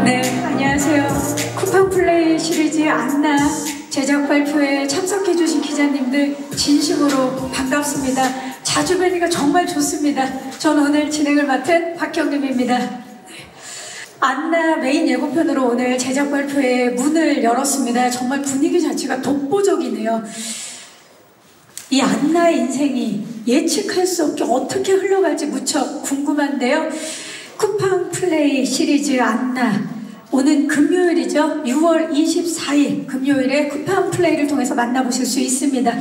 네, 안녕하세요. 쿠팡 플레이 시리즈 안나 제작 발표에 참석해주신 기자님들 진심으로 반갑습니다. 자주 뵈니까 정말 좋습니다. 저는 오늘 진행을 맡은 박경림입니다. 안나 메인 예고편으로 오늘 제작 발표에 문을 열었습니다. 정말 분위기 자체가 독보적이네요. 이 안나의 인생이 예측할 수 없게 어떻게 흘러갈지 무척 궁금한데요. 쿠팡 플레이 시리즈 안나, 오는 금요일이죠. 6월 24일 금요일에 쿠팡 플레이를 통해서 만나보실 수 있습니다.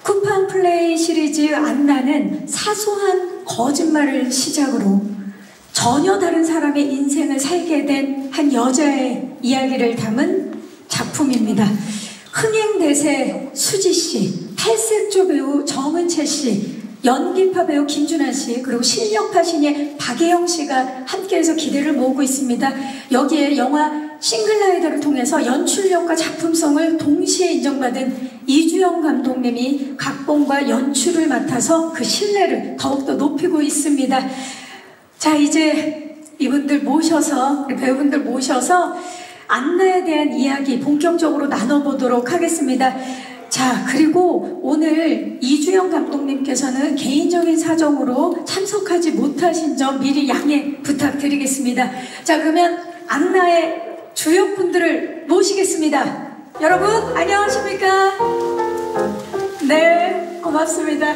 쿠팡 플레이 시리즈 안나는 사소한 거짓말을 시작으로 전혀 다른 사람의 인생을 살게 된 한 여자의 이야기를 담은 작품입니다. 흥행대세 수지씨, 팔색조 배우 정은채씨, 연기파 배우 김준하씨, 그리고 실력파 신예 박예영씨가 함께해서 기대를 모으고 있습니다. 여기에 영화 싱글라이더를 통해서 연출력과 작품성을 동시에 인정받은 이주영 감독님이 각본과 연출을 맡아서 그 신뢰를 더욱더 높이고 있습니다. 자, 이제 이분들 모셔서, 우리 배우분들 모셔서 안나에 대한 이야기 본격적으로 나눠보도록 하겠습니다. 자, 그리고 오늘 이주영 감독님께서는 개인적인 사정으로 참석하지 못하신 점 미리 양해 부탁드리겠습니다. 자, 그러면 안나의 주역분들을 모시겠습니다. 여러분 안녕하십니까? 네, 고맙습니다.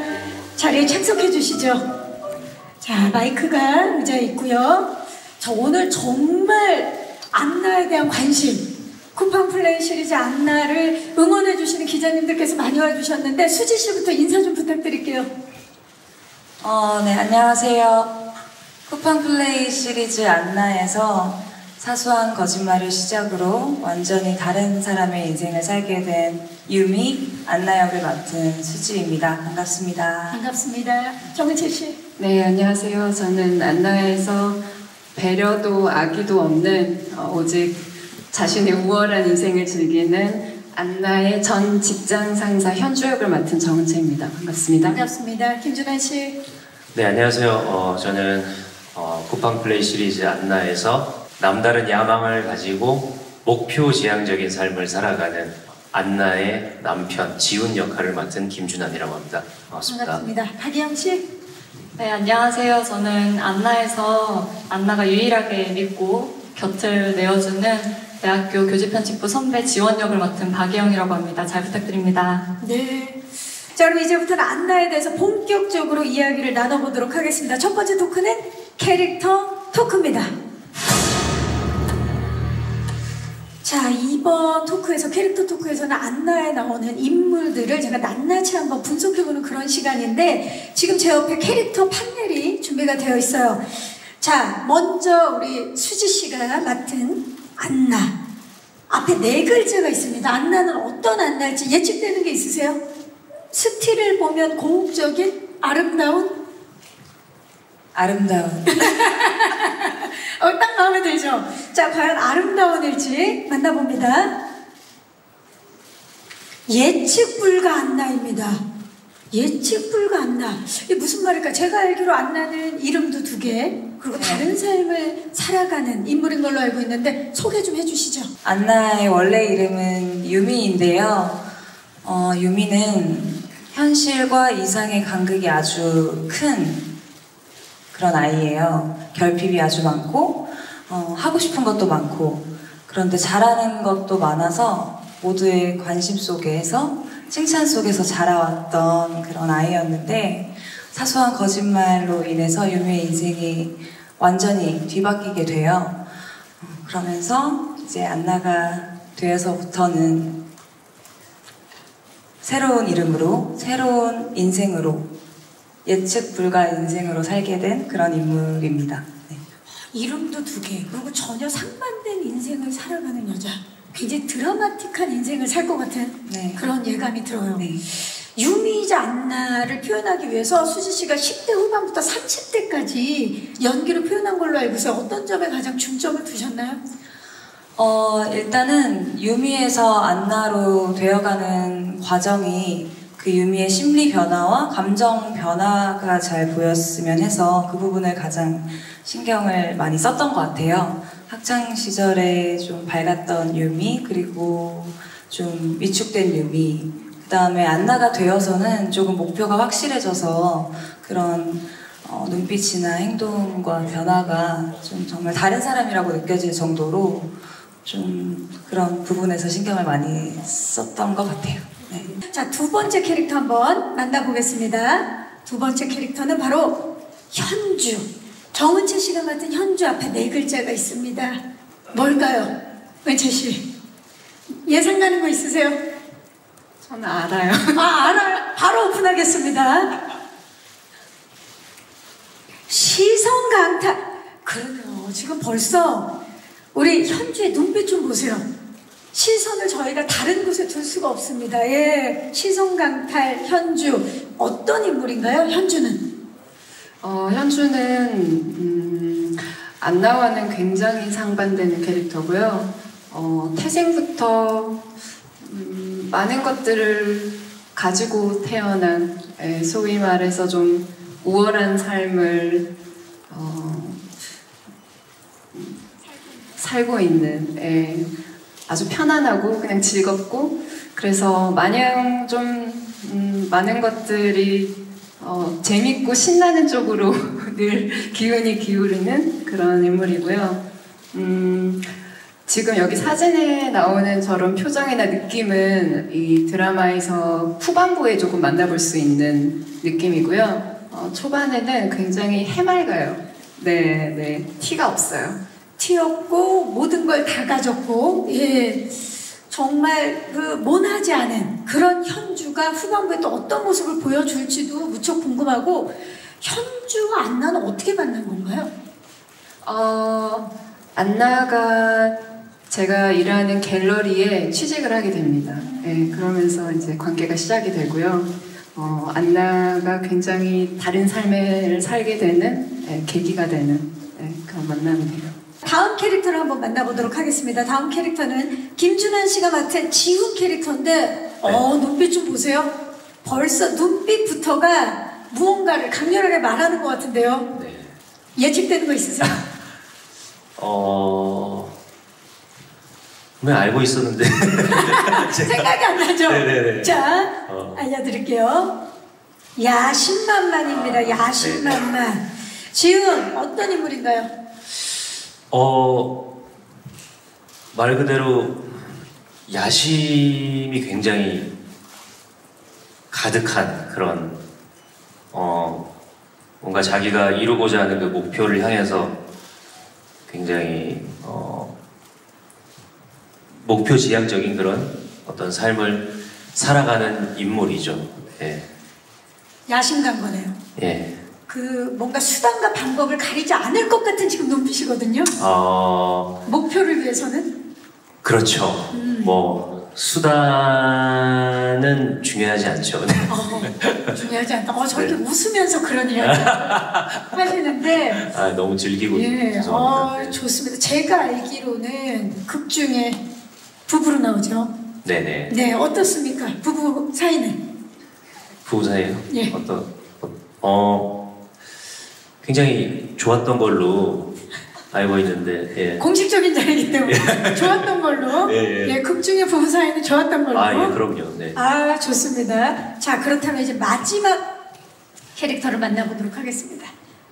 자리에 참석해 주시죠. 자, 마이크가 의자에 있고요. 저 오늘 정말 안나에 대한 관심, 쿠팡 플레이 시리즈 안나를 응원해 주시는 기자님들께서 많이 와주셨는데 수지 씨부터 인사 좀 부탁드릴게요. 네, 안녕하세요. 쿠팡 플레이 시리즈 안나에서 사소한 거짓말을 시작으로 완전히 다른 사람의 인생을 살게 된 유미, 안나 역을 맡은 수지입니다. 반갑습니다. 반갑습니다. 정은채 씨. 네, 안녕하세요. 저는 안나에서 배려도 악의도 없는 오직 자신의 우월한 인생을 즐기는 안나의 전 직장 상사 현주 역을 맡은 정은채입니다. 반갑습니다. 반갑습니다. 김준환 씨. 네, 안녕하세요. 저는 쿠팡 플레이 시리즈 안나에서 남다른 야망을 가지고 목표지향적인 삶을 살아가는 안나의 남편 지훈 역할을 맡은 김준환이라고 합니다. 반갑습니다. 반갑습니다. 박예영 씨. 네, 안녕하세요. 저는 안나에서 안나가 유일하게 믿고 곁을 내어주는 대학교 교직편집부 선배 지원 역을 맡은 박예영이라고 합니다. 잘 부탁드립니다. 네. 자, 그럼 이제부터는 안나에 대해서 본격적으로 이야기를 나눠보도록 하겠습니다. 첫 번째 토크는 캐릭터 토크입니다. 자, 이번 토크에서, 캐릭터 토크에서는 안나에 나오는 인물들을 제가 낱낱이 한번 분석해보는 그런 시간인데, 지금 제 옆에 캐릭터 판넬이 준비가 되어 있어요. 자, 먼저 우리 수지씨가 맡은 안나. 앞에 4글자가 있습니다. 안나는 어떤 안나일지 예측되는 게 있으세요? 스틸을 보면 고혹적인, 아름다운? 아름다운. 딱 마음에 들죠? 자, 과연 아름다운일지 만나봅니다. 예측 불가 안나입니다. 예측 불가 안나. 이게 무슨 말일까? 제가 알기로 안나는 이름도 2개, 그리고 다른 삶을 살아가는 인물인 걸로 알고 있는데 소개 좀 해주시죠. 안나의 원래 이름은 유미인데요. 유미는 현실과 이상의 간극이 아주 큰 그런 아이예요. 결핍이 아주 많고 하고 싶은 것도 많고, 그런데 잘하는 것도 많아서 모두의 관심 속에서, 칭찬 속에서 자라왔던 그런 아이였는데, 사소한 거짓말로 인해서 유미의 인생이 완전히 뒤바뀌게 돼요. 그러면서 이제 안나가 되어서부터는 새로운 이름으로, 새로운 인생으로, 예측 불가 인생으로 살게 된 그런 인물입니다. 네. 이름도 2개, 그리고 전혀 상반된 인생을 살아가는 여자. 굉장히 드라마틱한 인생을 살 것 같은 그런 예감이 들어요. 네. 유미이자 안나를 표현하기 위해서 수지씨가 10대 후반부터 30대까지 연기를 표현한 걸로 알고 있어요. 어떤 점에 가장 중점을 두셨나요? 일단은 유미에서 안나로 되어가는 과정이 그 유미의 심리 변화와 감정 변화가 잘 보였으면 해서 그 부분을 가장 신경을 많이 썼던 것 같아요. 학창 시절에 좀 밝았던 유미, 그리고 좀 위축된 유미, 그 다음에 안나가 되어서는 조금 목표가 확실해져서 그런 눈빛이나 행동과 변화가 좀 정말 다른 사람이라고 느껴질 정도로 좀 그런 부분에서 신경을 많이 썼던 것 같아요. 네. 자, 두 번째 캐릭터 한번 만나보겠습니다. 두 번째 캐릭터는 바로 현주. 정은채 씨가 맡은 현주 앞에 네 글자가 있습니다. 뭘까요? 은채 씨. 예상나는 거 있으세요? 저는 알아요. 아, 알아요. 바로 오픈하겠습니다. 시선 강탈. 그러네요. 지금 벌써 우리 현주의 눈빛 좀 보세요. 시선을 저희가 다른 곳에 둘 수가 없습니다. 예, 시선 강탈 현주. 어떤 인물인가요? 현주는? 현주는 안나와는 굉장히 상반되는 캐릭터고요. 태생부터 많은 것들을 가지고 태어난, 소위 말해서 좀 우월한 삶을 살고 있는, 아주 편안하고 그냥 즐겁고, 그래서 마냥 좀 많은 것들이 재밌고 신나는 쪽으로 늘 기운이 기울이는 그런 인물이고요. 지금 여기 사진에 나오는 저런 표정이나 느낌은 이 드라마에서 후반부에 조금 만나볼 수 있는 느낌이고요. 초반에는 굉장히 해맑아요. 네, 티가 없어요. 티 없고 모든 걸 다 가졌고, 예, 정말 그 모나지 않은 그런 현주가 후반부에 또 어떤 모습을 보여줄지도 무척 궁금하고, 현주와 안나는 어떻게 만난 건가요? 안나가 제가 일하는 갤러리에 취직을 하게 됩니다. 그러면서 이제 관계가 시작이 되고요. 안나가 굉장히 다른 삶을 살게 되는 계기가 되는 그런 만남이에요. 다음 캐릭터를 한번 만나보도록 하겠습니다. 다음 캐릭터는 김준환 씨가 맡은 지훈 캐릭터인데, 눈빛 좀 보세요. 벌써 눈빛부터가 무언가를 강렬하게 말하는 것 같은데요. 네. 예측되는 거 있으세요? 분명 알고 있었는데 생각이 안 나죠? 네네네. 자, 알려드릴게요. 야심만만입니다. 야심만만. 네네. 지훈, 어떤 인물인가요? 말 그대로 야심이 굉장히 가득한 그런 뭔가 자기가 이루고자 하는 그 목표를 향해서 굉장히 목표 지향적인 그런 어떤 삶을 살아가는 인물이죠. 예. 야심 간 거네요. 예. 그 뭔가 수단과 방법을 가리지 않을 것 같은 지금 눈빛이거든요. 목표를 위해서는? 그렇죠. 뭐 수단은 중요하지 않죠. 중요하지 않다. 저렇게 네. 웃으면서 그런 이야기 하시는데. 너무 즐기고 죄송합니다. 좋습니다. 제가 알기로는 극 중에 부부로 나오죠. 네네. 네, 어떻습니까? 부부 사이는? 부부 사이요? 예. 굉장히 좋았던 걸로 알고 있는데, 예. 공식적인 자리이기 때문에 좋았던 걸로. 예. 극 중에 부부 사이는 좋았던 걸로. 예, 그럼요. 네. 좋습니다. 자, 그렇다면 이제 마지막 캐릭터를 만나보도록 하겠습니다.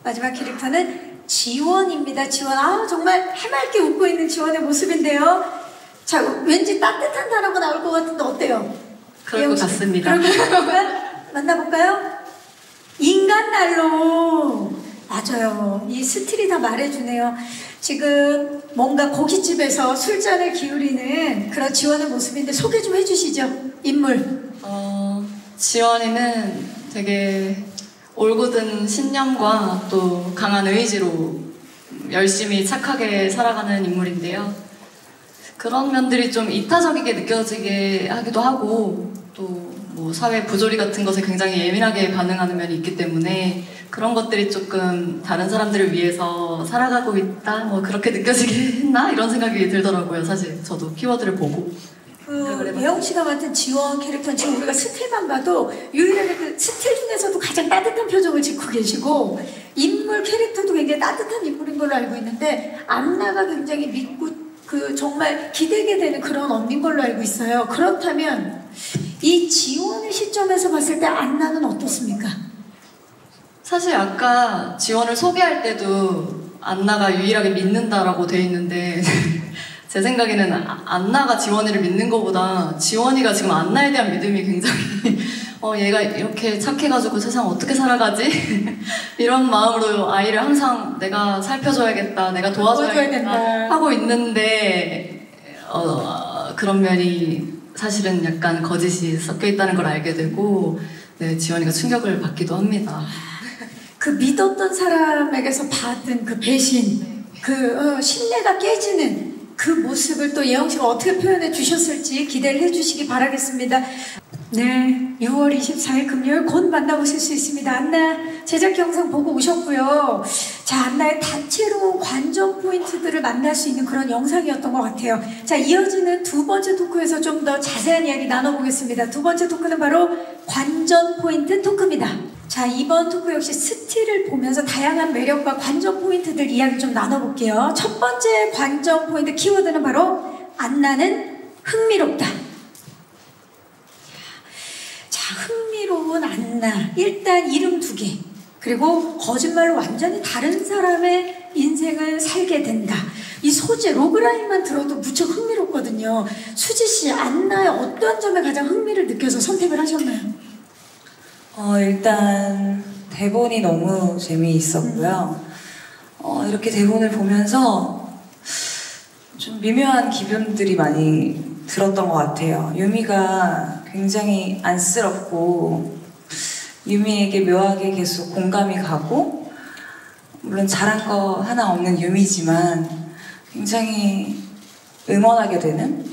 마지막 캐릭터는 지원입니다. 지원. 정말 해맑게 웃고 있는 지원의 모습인데요. 자, 왠지 따뜻한 단어가 나올 것 같은데 어때요? 그럴 것 같습니다. 만나볼까요? 인간난로. 맞아요. 이 스틸이 다 말해주네요. 지금 뭔가 고깃집에서 술잔을 기울이는 그런 지원의 모습인데 소개 좀 해주시죠. 인물. 지원이는 되게 올곧은 신념과 또 강한 의지로 열심히 착하게 살아가는 인물인데요. 그런 면들이 좀 이타적이게 느껴지게 하기도 하고, 또 뭐 사회 부조리 같은 것에 굉장히 예민하게 반응하는 면이 있기 때문에 그런 것들이 조금 다른 사람들을 위해서 살아가고 있다, 뭐 그렇게 느껴지게 했나? 이런 생각이 들더라고요. 사실 저도 키워드를 보고. 예영 씨가 맡은 지원 캐릭터는 지금 우리가 스틸만 봐도 유일하게 그 스틸 중에서도 가장 따뜻한 표정을 짓고 계시고 인물 캐릭터도 굉장히 따뜻한 인물인 걸로 알고 있는데 안나가 굉장히 믿고 정말 기대게 되는 그런 언니인 걸로 알고 있어요. 그렇다면 이 지원의 시점에서 봤을 때 안나는 어떻습니까? 사실 아까 지원을 소개할 때도 안나가 유일하게 믿는다라고 돼 있는데 제 생각에는 안나가 지원이를 믿는 것보다 지원이가 지금 안나에 대한 믿음이 굉장히 얘가 이렇게 착해가지고 세상 어떻게 살아가지? 이런 마음으로 아이를 항상 내가 살펴줘야겠다, 내가 도와줘야겠다 하고 있는데 그런 면이 사실은 약간 거짓이 섞여 있다는 걸 알게 되고 네, 지원이가 충격을 받기도 합니다. 그 믿었던 사람에게서 받은 그 배신, 신뢰가 깨지는 그 모습을 또 예영 씨가 어떻게 표현해 주셨을지 기대를 해주시기 바라겠습니다. 네, 6월 24일 금요일 곧 만나보실 수 있습니다. 안나 제작 영상 보고 오셨고요. 자, 안나의 다채로운 관전 포인트들을 만날 수 있는 그런 영상이었던 것 같아요. 자, 이어지는 두 번째 토크에서 좀 더 자세한 이야기 나눠보겠습니다. 두 번째 토크는 바로 관전 포인트 토크입니다. 자, 이번 토크 역시 스틸을 보면서 다양한 매력과 관전 포인트들 이야기 좀 나눠볼게요. 첫 번째 관전 포인트 키워드는 바로 안나는 흥미롭다. 자, 흥미로운 안나. 일단 이름 2개. 그리고 거짓말로 완전히 다른 사람의 인생을 살게 된다. 이 소재, 로그라인만 들어도 무척 흥미롭거든요. 수지 씨, 안나의 어떤 점에 가장 흥미를 느껴서 선택을 하셨나요? 일단 대본이 너무 재미있었고요. 이렇게 대본을 보면서 좀 미묘한 기분들이 많이 들었던 것 같아요. 유미가 굉장히 안쓰럽고 유미에게 묘하게 계속 공감이 가고 물론 잘한 거 하나 없는 유미지만 굉장히 응원하게 되는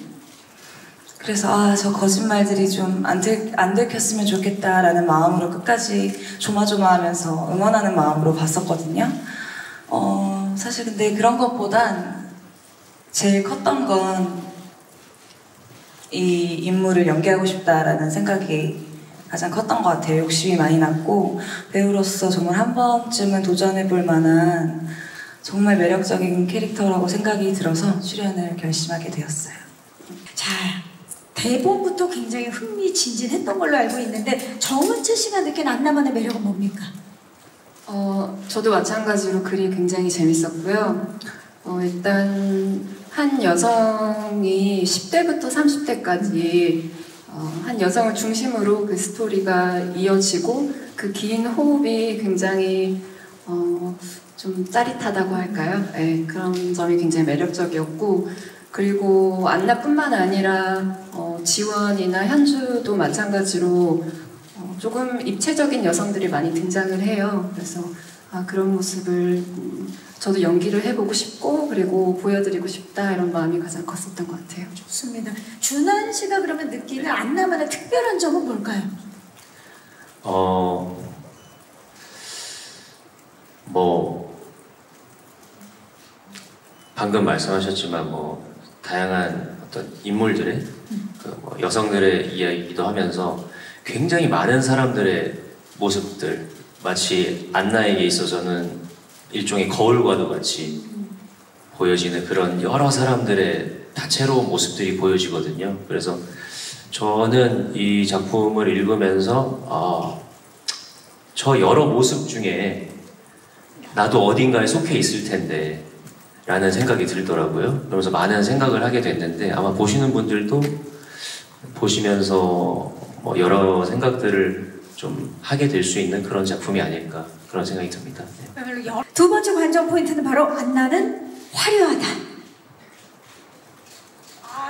그래서 저 거짓말들이 좀 안 들켰으면 좋겠다라는 마음으로 끝까지 조마조마하면서 응원하는 마음으로 봤었거든요. 사실 근데 그런 것보단 제일 컸던 건 이 인물을 연기하고 싶다라는 생각이 가장 컸던 것 같아요. 욕심이 많이 났고 배우로서 정말 한 번쯤은 도전해볼 만한 정말 매력적인 캐릭터라고 생각이 들어서 출연을 결심하게 되었어요. 자, 대본부터 굉장히 흥미진진했던 걸로 알고 있는데 정은채 씨가 느낀 안나만의 매력은 뭡니까? 저도 마찬가지로 글이 굉장히 재밌었고요. 일단 한 여성이 10대부터 30대까지 한 여성을 중심으로 그 스토리가 이어지고 그 긴 호흡이 굉장히 좀 짜릿하다고 할까요? 네, 그런 점이 굉장히 매력적이었고 그리고 안나뿐만 아니라 지원이나 현주도 마찬가지로 조금 입체적인 여성들이 많이 등장을 해요. 그래서 그런 모습을 저도 연기를 해보고 싶고 그리고 보여드리고 싶다 이런 마음이 가장 컸었던 것 같아요. 좋습니다. 준한 씨가 그러면 느끼는 안나만의 특별한 점은 뭘까요? 방금 말씀하셨지만 다양한 어떤 인물들의 여성들의 이야기이기도 하면서 굉장히 많은 사람들의 모습들 마치 안나에게 있어서는 일종의 거울과도 같이 보여지는 그런 여러 사람들의 다채로운 모습들이 보여지거든요. 그래서 저는 이 작품을 읽으면서 저 여러 모습 중에 나도 어딘가에 속해 있을 텐데 라는 생각이 들더라고요. 그러면서 많은 생각을 하게 됐는데 아마 보시는 분들도 보시면서 여러 생각들을 좀 하게 될 수 있는 그런 작품이 아닐까 그런 생각이 듭니다. 네. 두 번째 관전 포인트는 바로 안나는 화려하다.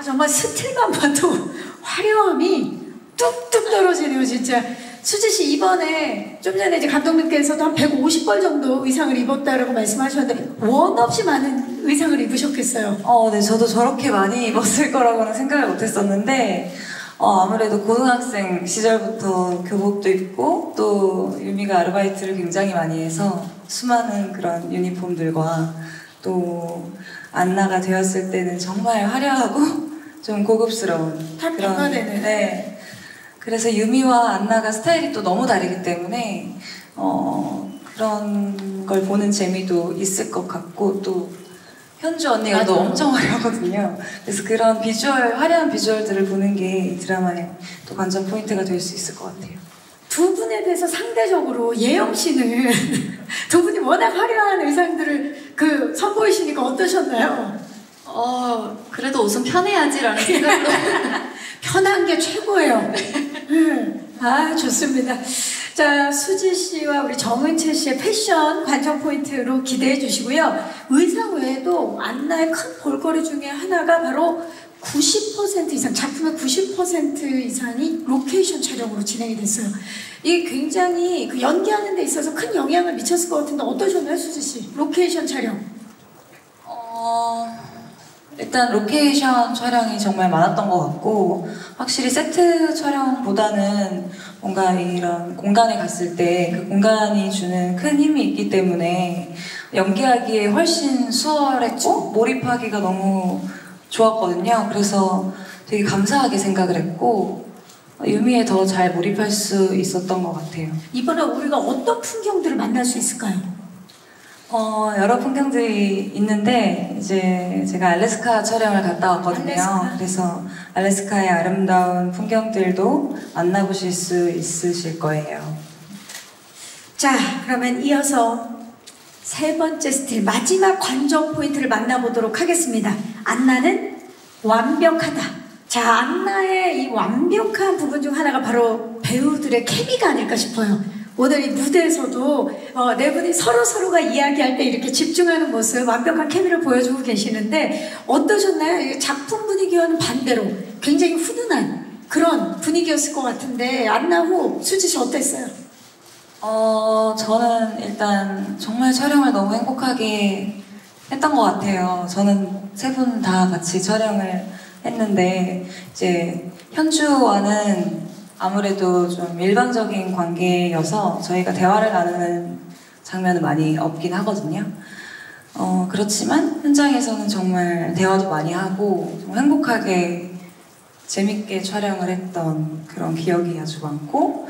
정말 스틸만 봐도 화려함이 뚝뚝 떨어지네요, 진짜. 수지 씨 이번에 좀 전에 이제 감독님께서도 한 150벌 정도 의상을 입었다라고 말씀하셨는데 원 없이 많은 의상을 입으셨겠어요. 네, 저도 저렇게 많이 입었을 거라고는 생각을 못했었는데 아무래도 고등학생 시절부터 교복도 입고 또 유미가 아르바이트를 굉장히 많이 해서 수많은 그런 유니폼들과 또 안나가 되었을 때는 정말 화려하고 좀 고급스러운 다 변화되네. 네. 그래서 유미와 안나가 스타일이 또 너무 다르기 때문에 그런 걸 보는 재미도 있을 것 같고 또 현주 언니가 또 엄청 화려하거든요. 그래서 그런 비주얼, 화려한 비주얼들을 보는 게 이 드라마의 또 관전 포인트가 될 수 있을 것 같아요. 두 분에 대해서 상대적으로 예영 씨는 두 분이 워낙 화려한 의상들을 선보이시니까 어떠셨나요? 그래도 옷은 편해야지라는 생각으로 편한 게 최고예요. 아, 좋습니다. 자, 수지 씨와 우리 정은채 씨의 패션 관전 포인트로 기대해 주시고요. 의상 외에도 안나의 큰 볼거리 중에 하나가 바로 90% 이상, 작품의 90% 이상이 로케이션 촬영으로 진행이 됐어요. 이게 굉장히 연기하는 데 있어서 큰 영향을 미쳤을 것 같은데 어떠셨나요, 수지 씨? 로케이션 촬영. 일단 로케이션 촬영이 정말 많았던 것 같고 확실히 세트 촬영보다는 뭔가 이런 공간에 갔을 때 그 공간이 주는 큰 힘이 있기 때문에 연기하기에 훨씬 수월했고 몰입하기가 너무 좋았거든요. 그래서 되게 감사하게 생각을 했고 유미에 더 잘 몰입할 수 있었던 것 같아요. 이번에 우리가 어떤 풍경들을 만날 수 있을까요? 여러 풍경들이 있는데 이제 제가 알래스카 촬영을 갔다 왔거든요. 알래스카? 그래서 알래스카의 아름다운 풍경들도 만나보실 수 있으실 거예요. 자, 그러면 이어서 세 번째 스틸 마지막 관전 포인트를 만나보도록 하겠습니다. 안나는 완벽하다. 자, 안나의 이 완벽한 부분 중 하나가 바로 배우들의 케미가 아닐까 싶어요. 오늘 이 무대에서도 네 분이 서로가 이야기할 때 이렇게 집중하는 모습, 완벽한 케미를 보여주고 계시는데 어떠셨나요? 이 작품 분위기와는 반대로 굉장히 훈훈한 그런 분위기였을 것 같은데 안나 후 수지 씨 어땠어요? 저는 일단 정말 촬영을 너무 행복하게 했던 것 같아요. 저는 세 분 다 같이 촬영을 했는데 이제 현주와는 아무래도 좀 일방적인 관계여서 저희가 대화를 나누는 장면은 많이 없긴 하거든요. 그렇지만 현장에서는 정말 대화도 많이 하고 정말 행복하게 재밌게 촬영을 했던 그런 기억이 아주 많고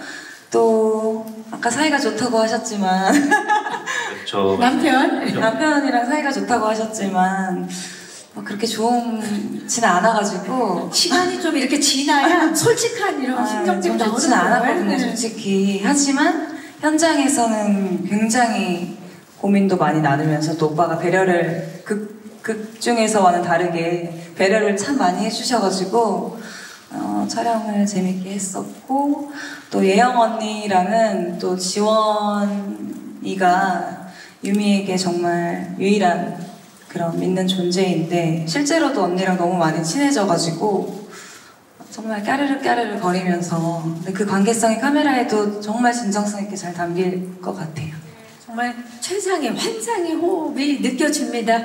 또 아까 사이가 좋다고 하셨지만 그렇죠. 남편이랑 사이가 좋다고 하셨지만 그렇게 좋지는 않아가지고 시간이 좀 이렇게 지나야 솔직한 이런 심정들이 나오는 좋지는 않았거든요, 거예요. 솔직히. 하지만 현장에서는 굉장히 고민도 많이 나누면서 또 오빠가 배려를 극 중에서와는 다르게 배려를 참 많이 해주셔가지고 촬영을 재밌게 했었고 또 예영 언니랑은 또 지원이가 유미에게 정말 유일한 그런 믿는 존재인데 실제로도 언니랑 너무 많이 친해져가지고 정말 까르르 거리면서 근데 그 관계성이 카메라에도 정말 진정성 있게 잘 담길 것 같아요. 정말 최상의 환상의 호흡이 느껴집니다.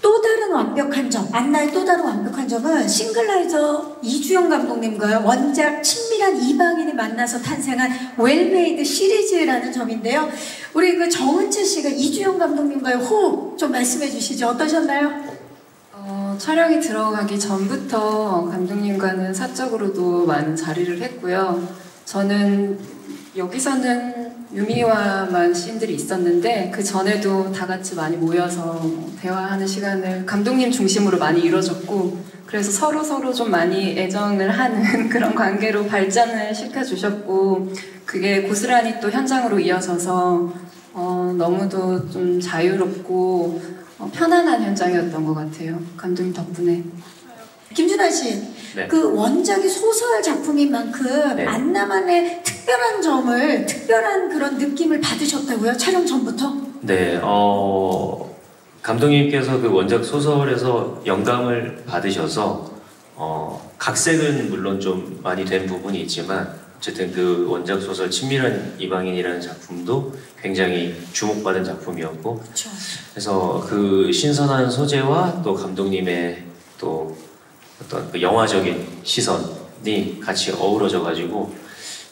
또 다른 완벽한 점, 안나의 또 다른 완벽한 점은 싱글라이저 이주영 감독님과 원작 친밀한 이방인이 만나서 탄생한 웰메이드 시리즈라는 점인데요. 우리 정은채 씨가 이주영 감독님과의 호흡 좀 말씀해 주시죠. 어떠셨나요? 촬영이 들어가기 전부터 감독님과는 사적으로도 많은 자리를 했고요. 저는 여기서는 유미와만 씬들이 있었는데 그 전에도 다 같이 많이 모여서 대화하는 시간을 감독님 중심으로 많이 이뤄졌고 그래서 서로 좀 많이 애정을 하는 그런 관계로 발전을 시켜주셨고 그게 고스란히 또 현장으로 이어져서 너무도 좀 자유롭고 편안한 현장이었던 것 같아요. 감독님 덕분에. 김준하 씨, 네. 그 원작이 소설 작품인 만큼 네. 안나만의 특별한 그런 느낌을 받으셨다고요? 촬영 전부터? 네, 감독님께서 그 원작 소설에서 영감을 받으셔서 각색은 물론 좀 많이 된 부분이 있지만 어쨌든 그 원작 소설 친밀한 이방인이라는 작품도 굉장히 주목받은 작품이었고 그렇죠. 그래서 그 신선한 소재와 또 감독님의 또 어떤 그 영화적인 시선이 같이 어우러져 가지고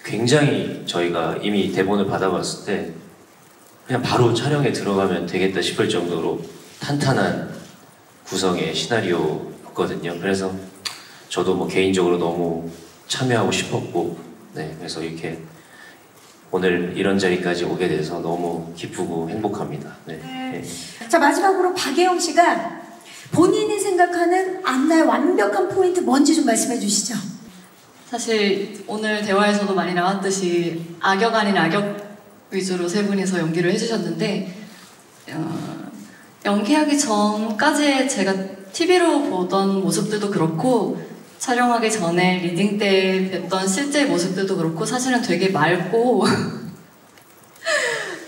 굉장히 저희가 이미 대본을 받아봤을 때 그냥 바로 촬영에 들어가면 되겠다 싶을 정도로 탄탄한 구성의 시나리오였거든요. 그래서 저도 뭐 개인적으로 너무 참여하고 싶었고, 네, 그래서 이렇게 오늘 이런 자리까지 오게 돼서 너무 기쁘고 행복합니다. 네. 네. 자, 마지막으로 박예영 씨가 본인이 생각하는 안나의 완벽한 포인트 뭔지 좀 말씀해 주시죠. 사실 오늘 대화에서도 많이 나왔듯이 악역 아닌 악역 위주로 세 분이서 연기를 해주셨는데 연기하기 전까지 제가 TV로 보던 모습들도 그렇고 촬영하기 전에 리딩 때 뵀던 실제 모습들도 그렇고 사실은 되게 맑고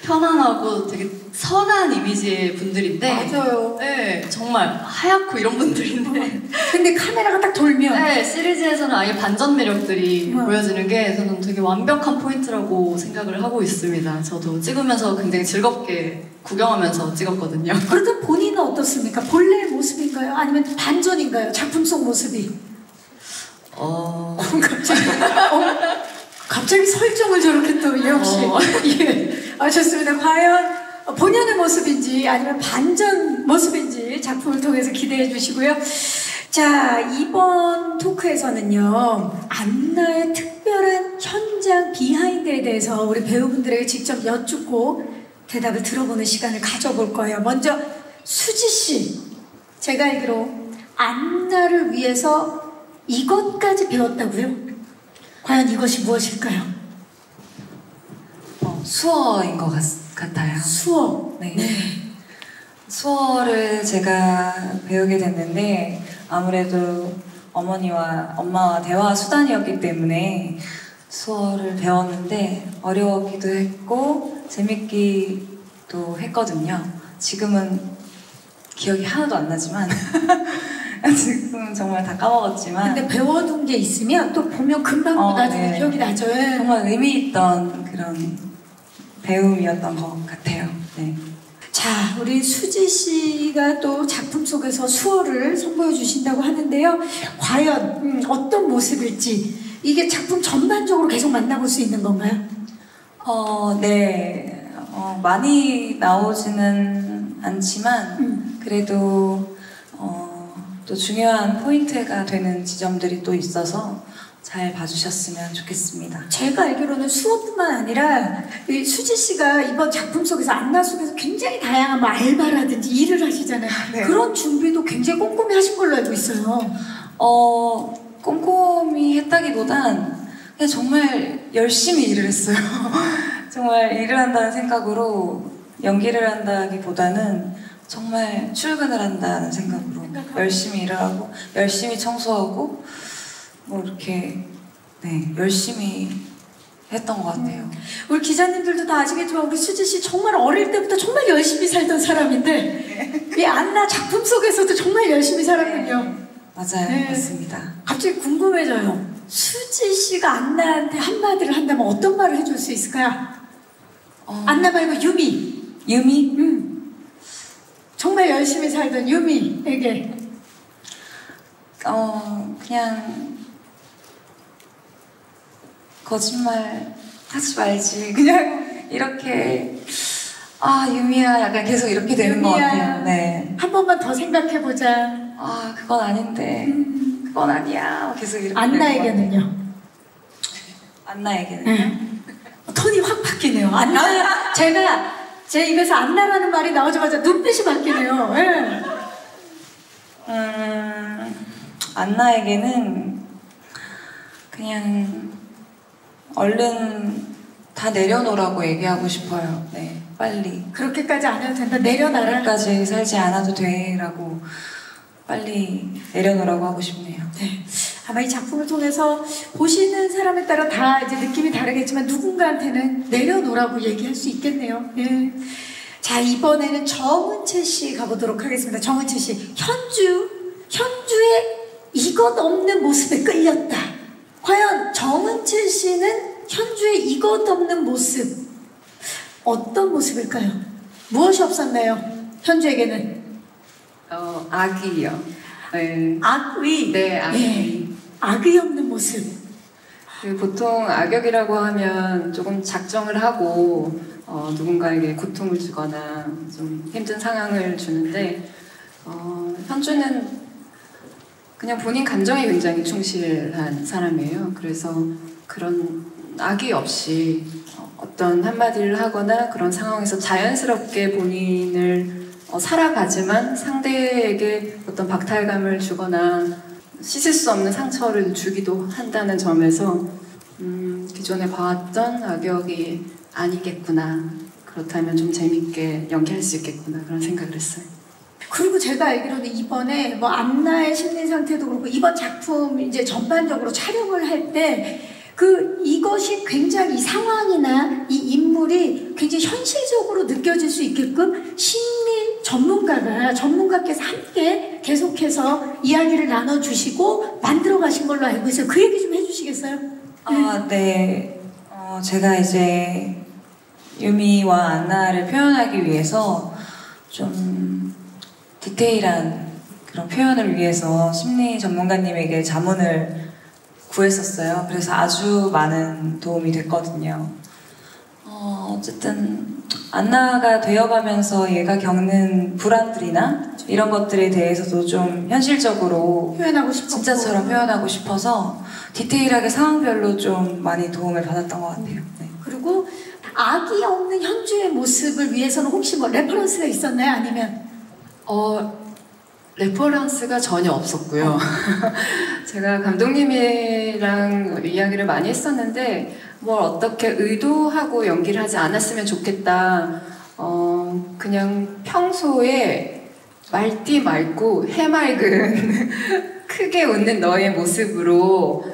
편안하고 되게 선한 이미지의 분들인데 맞아요. 네, 정말 하얗고 이런 분들인데 근데 카메라가 딱 돌면 네, 시리즈에서는 아예 반전 매력들이 음. 보여지는 게 저는 되게 완벽한 포인트라고 생각을 하고 있습니다. 저도 찍으면서 굉장히 즐겁게 구경하면서 찍었거든요. 그렇다면 본인은 어떻습니까? 본래의 모습인가요? 아니면 반전인가요? 작품 속 모습이? 갑자기 설정을 저렇게 또 예영 씨. 예. 좋습니다. 과연 본연의 모습인지 아니면 반전 모습인지 작품을 통해서 기대해 주시고요. 자, 이번 토크에서는요, 안나의 특별한 현장 비하인드에 대해서 우리 배우분들에게 직접 여쭙고 대답을 들어보는 시간을 가져볼 거예요. 먼저 수지 씨, 제가 알기로 안나를 위해서 이것까지 배웠다고요? 과연 이것이 무엇일까요? 수어인 것 같아요. 수어. 네. 수어를 제가 배우게 됐는데 아무래도 엄마와 대화 수단이었기 때문에 수어를 배웠는데 어려웠기도 했고 재밌기도 했거든요. 지금은 기억이 하나도 안 나지만 지금은 정말 다 까먹었지만 근데 배워둔 게 있으면 또 보면 금방 나중에 네. 기억이 나죠. 예. 정말 의미 있던 그런 배움이었던 것 같아요. 네. 자, 우리 수지 씨가 또 작품 속에서 수어를 선보여 주신다고 하는데요. 과연 어떤 모습일지 이게 작품 전반적으로 계속 만나볼 수 있는 건가요? 네. 많이 나오지는 않지만 그래도 또 중요한 포인트가 되는 지점들이 또 있어서 잘 봐주셨으면 좋겠습니다. 제가 알기로는 수어뿐만 아니라 이 수지 씨가 이번 작품 속에서 안나 속에서 굉장히 다양한 뭐 알바라든지 일을 하시잖아요. 네. 그런 준비도 굉장히 꼼꼼히 하신 걸로 알고 있어요. 꼼꼼히 했다기보단 그냥 정말 열심히 일을 했어요. 정말 일을 한다는 생각으로 연기를 한다기보다는 정말 출근을 한다는 생각으로 열심히 일을 하고 열심히 청소하고 뭐 이렇게 열심히 했던 것 같아요. 우리 기자님들도 다 아시겠지만 우리 수지 씨 정말 어릴 때부터 정말 열심히 살던 사람인데 이 안나 작품 속에서도 정말 열심히 살았군요. 맞아요. 네. 맞습니다. 갑자기 궁금해져요. 수지 씨가 안나한테 한마디를 한다면 어떤 말을 해줄 수 있을까요? 안나 말고 유미. 유미? 정말 열심히 살던 유미에게 그냥 거짓말 하지 말지. 그냥 이렇게 유미야 약간 계속 이렇게 되는 것 같아요. 네. 한 번만 더 생각해보자. 그건 아닌데 그건 아니야. 계속 이렇게 안나에게는요? 안나에게는요? 톤이 확 바뀌네요. 안나 제 입에서 안나라는 말이 나오자마자 눈빛이 바뀌네요. 네. 안나에게는 그냥 얼른 다 내려놓으라고 얘기하고 싶어요. 네, 빨리. 그렇게까지 안 해도 된다. 내려놔라. 그렇게까지 살지 않아도 돼라고 빨리 내려놓으라고 하고 싶네요. 네. 아마 이 작품을 통해서 보시는 사람에 따라 다 이제 느낌이 다르겠지만 누군가한테는 내려놓으라고 얘기할 수 있겠네요. 예. 자, 이번에는 정은채 씨 가보도록 하겠습니다. 정은채 씨, 현주의 이것 없는 모습에 끌렸다. 과연 정은채 씨는 현주의 이것 없는 모습 어떤 모습일까요? 무엇이 없었나요? 현주에게는 악이요. 네. 악의. 네, 악의. 예. 악의 없는 모습. 보통 악역이라고 하면 조금 작정을 하고 누군가에게 고통을 주거나 좀 힘든 상황을 주는데 현주는 그냥 본인 감정에 굉장히 충실한 사람이에요. 그래서 그런 악의 없이 어떤 한마디를 하거나 그런 상황에서 자연스럽게 본인을 살아가지만 상대에게 어떤 박탈감을 주거나 씻을 수 없는 상처를 주기도 한다는 점에서 기존에 봐왔던 악역이 아니겠구나. 그렇다면 좀 재밌게 연기할 수 있겠구나 그런 생각을 했어요. 그리고 제가 알기로는 이번에 뭐 안나의 심리 상태도 그렇고 이번 작품 이제 전반적으로 촬영을 할 때 이것이 굉장히 이 상황이나 이 인물이 굉장히 현실적으로 느껴질 수 있게끔 심리 전문가께서 함께 계속해서 이야기를 나눠주시고 만들어 가신 걸로 알고 있어요. 그 얘기 좀 해주시겠어요? 네. 제가 이제 유미와 안나를 표현하기 위해서 좀 디테일한 그런 표현을 위해서 심리 전문가님에게 자문을 구했었어요. 그래서 아주 많은 도움이 됐거든요. 어쨌든 안나가 되어가면서 얘가 겪는 불안들이나 이런 것들에 대해서도 좀 현실적으로 표현하고 싶었고 진짜처럼 표현하고 싶어서 디테일하게 상황별로 좀 많이 도움을 받았던 것 같아요. 네. 그리고 악이 없는 현주의 모습을 위해서는 혹시 뭐 레퍼런스가 있었나요? 아니면 레퍼런스가 전혀 없었고요. 제가 감독님이랑 이야기를 많이 했었는데 뭘 어떻게 의도하고 연기를 하지 않았으면 좋겠다. 그냥 평소에 말띠 맑고 해맑은 크게 웃는 너의 모습으로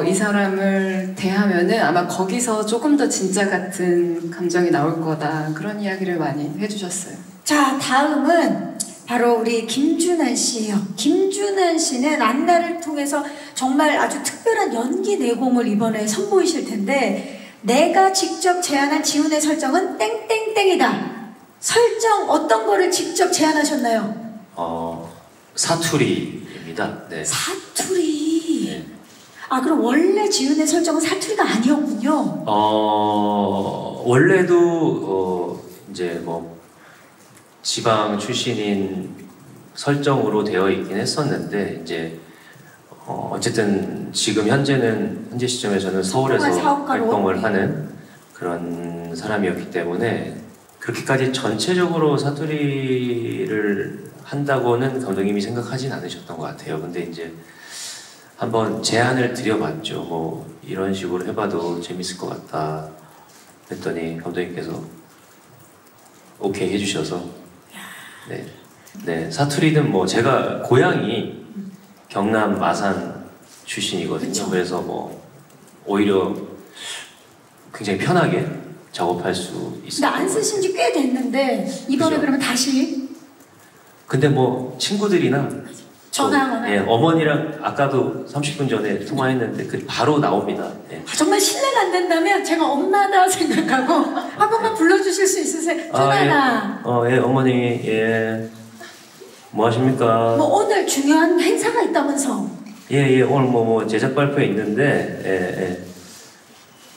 이 사람을 대하면은 아마 거기서 조금 더 진짜 같은 감정이 나올 거다. 그런 이야기를 많이 해주셨어요. 자, 다음은 바로 우리 김준한 씨예요. 김준한 씨는 안나를 통해서 정말 아주 특별한 연기 내공을 이번에 선보이실 텐데 내가 직접 제안한 지훈의 설정은 땡땡땡이다. 설정 어떤 거를 직접 제안하셨나요? 사투리입니다. 네. 사투리. 네. 그럼 원래 지훈의 설정은 사투리가 아니었군요. 원래도 이제 뭐 지방 출신인 설정으로 되어 있긴 했었는데 이제 어쨌든 지금 현재 시점에서는 서울에서 활동을 하는 그런 사람이었기 때문에 그렇게까지 전체적으로 사투리를 한다고는 감독님이 생각하진 않으셨던 것 같아요. 근데 이제 한번 제안을 드려봤죠. 뭐 이런 식으로 해봐도 재밌을 것 같다 했더니 감독님께서 오케이 해주셔서 네, 사투리는 뭐 제가 고향이 경남 마산 출신이거든요. 그쵸? 그래서 뭐 오히려 굉장히 편하게 작업할 수 있어요. 근데 안 쓰신 지 꽤 됐는데 이번에 그죠? 그러면 다시 근데 뭐 친구들이나 전화하거나 예, 어머니랑 아까도 30분 전에 통화했는데 바로 나옵니다. 예. 정말 신뢰가 안 된다면 제가 엄마다 생각하고 한 번만 불러주실 수 있으세요? 준하나 예, 어머니 예, 뭐 하십니까? 뭐 오늘 중요한 행사가 있다면서 예, 오늘 뭐 제작 발표회 있는데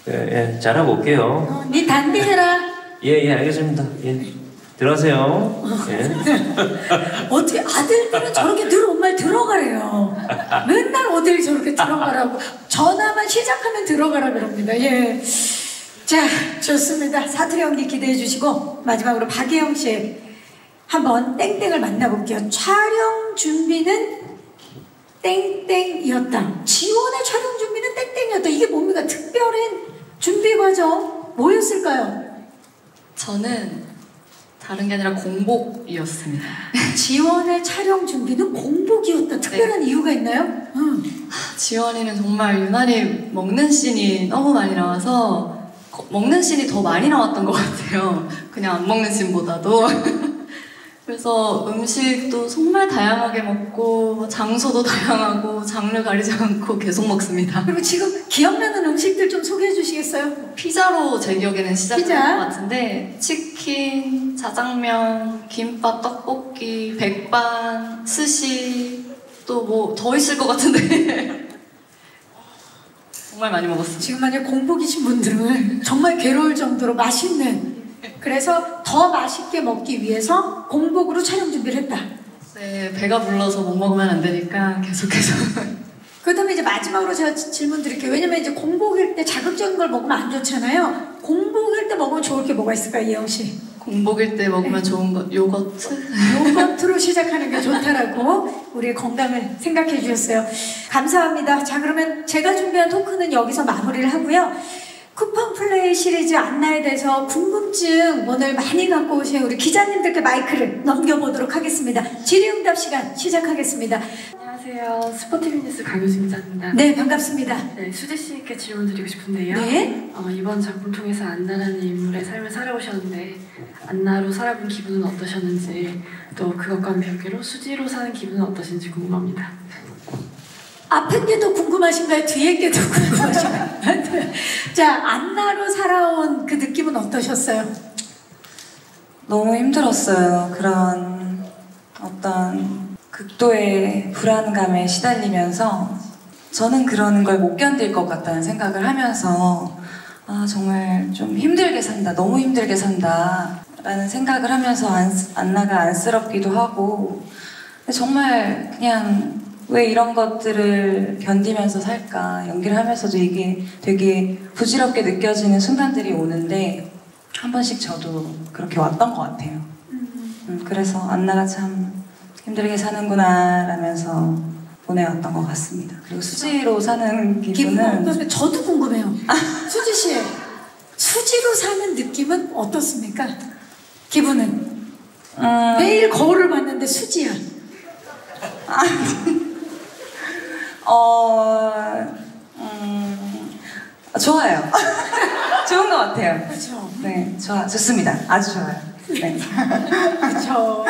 예, 잘하고 올게요. 네 단비해라. 예, 알겠습니다. 예, 들어가세요. 예. 어떻게 아들들은 저렇게 늘 엄마를 들어가래요. 맨날 어딜 저렇게 들어가라고 전화만 시작하면 들어가라 그럽니다. 예. 자, 좋습니다. 사투리 연기 기대해 주시고 마지막으로 박예영 씨 한번 땡땡을 만나볼게요. 촬영 준비는 땡땡이었다. 지원의 촬영 준비는 땡땡이었다. 이게 뭡니까? 특별한 준비 과정 뭐였을까요? 저는 다른 게 아니라 공복이었습니다. 지원의 촬영 준비는 공복이었다. 특별한 이유가 있나요? 지원이는 정말 유난히 먹는 씬이 너무 많이 나와서 먹는 씬이 더 많이 나왔던 것 같아요. 그냥 안 먹는 씬보다도. 그래서 음식도 정말 다양하게 먹고 장소도 다양하고 장르 가리지 않고 계속 먹습니다. 그리고 지금 기억나는 음식들 좀 소개해 주시겠어요? 피자로 제 기억에는 시작된 피자? 것 같은데 치킨, 자장면, 김밥, 떡볶이, 백반, 스시 또 뭐 더 있을 것 같은데 정말 많이 먹었습니다. 지금 만약 공복이신 분들은 정말 괴로울 정도로 맛있는 그래서 더 맛있게 먹기 위해서 공복으로 촬영 준비를 했다. 네, 배가 불러서 못 먹으면 안 되니까 계속해서. 그다음에 이제 마지막으로 제가 질문 드릴게요. 왜냐면 이제 공복일 때 자극적인 걸 먹으면 안 좋잖아요. 공복일 때 먹으면 좋을 게 뭐가 있을까요, 이영 씨? 공복일 때 먹으면 좋은 거 요거트? 요거트로 시작하는 게 좋다라고 우리의 건강을 생각해 주셨어요. 감사합니다. 자, 그러면 제가 준비한 토크는 여기서 마무리를 하고요. 쿠팡 플레이 시리즈 안나에 대해서 궁금증 오늘 많이 갖고 오신 우리 기자님들께 마이크를 넘겨보도록 하겠습니다. 질의응답 시간 시작하겠습니다. 안녕하세요. 스포티비 뉴스 강효진 기자입니다. 네, 반갑습니다. 네, 수지 씨께 질문 드리고 싶은데요. 네. 이번 작품 통해서 안나라는 인물의 삶을 살아오셨는데 안나로 살아본 기분은 어떠셨는지, 또 그것과는 별개로 수지로 사는 기분은 어떠신지 궁금합니다. 앞에 게 더 궁금하신가요? 뒤에 게 더 궁금하신가요? 자, 안나로 살아온 그 느낌은 어떠셨어요? 너무 힘들었어요. 그런 어떤 극도의 불안감에 시달리면서 저는 그런 걸 못 견딜 것 같다는 생각을 하면서 정말 좀 힘들게 산다, 너무 힘들게 산다 라는 생각을 하면서 안나가 안쓰럽기도 하고, 정말 그냥 왜 이런 것들을 견디면서 살까, 연기를 하면서도 이게 되게 부질없게 느껴지는 순간들이 오는데 한 번씩 저도 그렇게 왔던 것 같아요. 그래서 안나가 참 힘들게 사는구나 라면서 보내왔던 것 같습니다. 그리고 수지로 사는 기분은 어떠세요? 저도 궁금해요. 수지 씨, 수지로 사는 느낌은 어떻습니까? 기분은? 매일 거울을 봤는데 수지야. 좋아요. 좋은 것 같아요. 그렇죠. 네, 좋습니다. 아주 좋아요. 네. 그렇죠.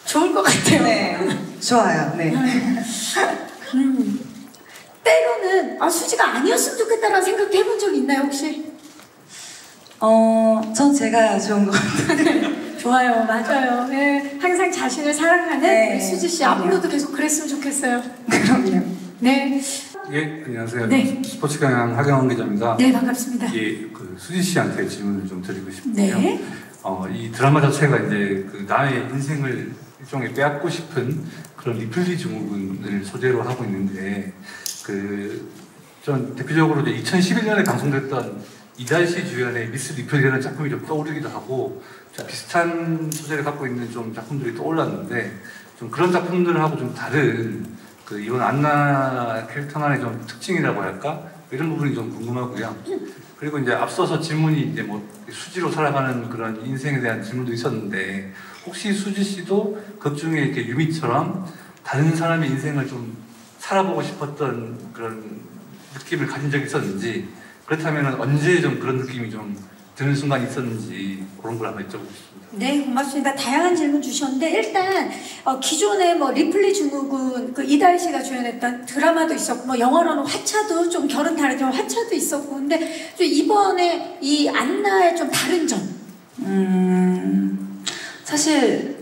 좋을 것 같아요. 네, 좋아요. 네. 때로는 수지가 아니었으면 좋겠다라는 생각도 해본 적 있나요, 혹시? 전 제가 좋은 것 같아요. 좋아요, 맞아요. 네, 항상 자신을 사랑하는 네, 우리 수지 씨 그럼요. 앞으로도 계속 그랬으면 좋겠어요. 그럼요. 네, 예, 안녕하세요. 네. 스포츠 경향 하경원 기자입니다. 네, 반갑습니다. 예, 그 수지 씨한테 질문을 좀 드리고 싶은데요. 네. 이 드라마 자체가 이제 그 나의 인생을 일종의 빼앗고 싶은 그런 리플리 증후군을 소재로 하고 있는데, 전 대표적으로 이제 2011년에 방송됐던 이달씨 주연의 미스 리플리라는 작품이 좀 떠오르기도 하고, 좀 비슷한 소재를 갖고 있는 좀 작품들이 떠올랐는데, 좀 그런 작품들하고 좀 다른 이번 안나 캐릭터만의 좀 특징이라고 할까? 이런 부분이 좀 궁금하고요. 그리고 이제 앞서서 질문이 이제 뭐 수지로 살아가는 그런 인생에 대한 질문도 있었는데, 혹시 수지 씨도 극 중에 이렇게 유미처럼 다른 사람의 인생을 좀 살아보고 싶었던 그런 느낌을 가진 적이 있었는지, 그렇다면 언제 좀 그런 느낌이 좀 드는 순간이 있었는지, 그런 걸 한번 여쭤보고 싶습니다. 네, 고맙습니다. 다양한 질문 주셨는데, 일단 기존에 뭐 리플리 증후군 그 이다희 씨가 주연했던 드라마도 있었고, 뭐 영화로는 화차도 좀 결은 다르지만 화차도 있었고, 근데 좀 이번에 이 안나의 좀 다른 점. 사실